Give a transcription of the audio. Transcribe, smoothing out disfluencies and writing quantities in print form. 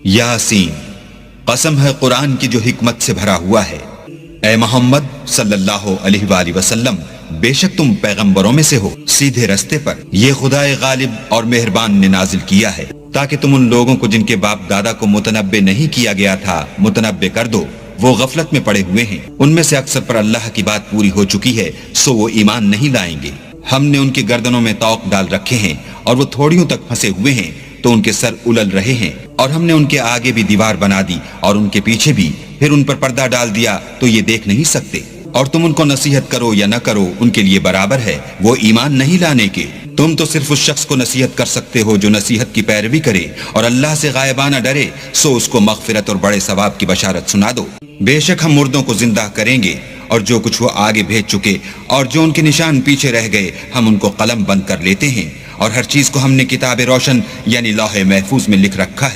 यासीन, कसम है कुरान की जो हिकमत से भरा हुआ है। ए मोहम्मद सल्लल्लाहु अलैहि वसल्लम, बेशक तुम पैगंबरों में से हो, सीधे रास्ते पर। ये खुदाए गालिब और मेहरबान ने नाजिल किया है ताकि तुम उन लोगों को जिनके बाप दादा को मुतनब्बे नहीं किया गया था, मुतनब्बे कर दो। वो गफलत में पड़े हुए हैं। उनमें से अक्सर पर अल्लाह की बात पूरी हो चुकी है, सो वो ईमान नहीं लाएंगे। हमने उनकी गर्दनों में तौक डाल रखे हैं और वो थोड़ियों तक फंसे हुए हैं, तो उनके सर उलल रहे हैं। और हमने उनके आगे भी दीवार बना दी और उनके पीछे भी, फिर उन पर पर्दा डाल दिया तो ये देख नहीं सकते। और तुम उनको नसीहत करो या न करो, उनके लिए बराबर है, वो ईमान नहीं लाने के। तुम तो सिर्फ उस शख्स को नसीहत कर सकते हो जो नसीहत की पैरवी करे और अल्लाह से गायबाना डरे, सो उसको मगफिरत और बड़े सवाब की बशारत सुना दो। बेशक हम मुर्दों को जिंदा करेंगे और जो कुछ वो आगे भेज चुके और जो उनके निशान पीछे रह गए, हम उनको कलम बंद कर लेते हैं। और हर चीज को हमने किताब रोशन यानी लौहे महफूज में लिख रखा है।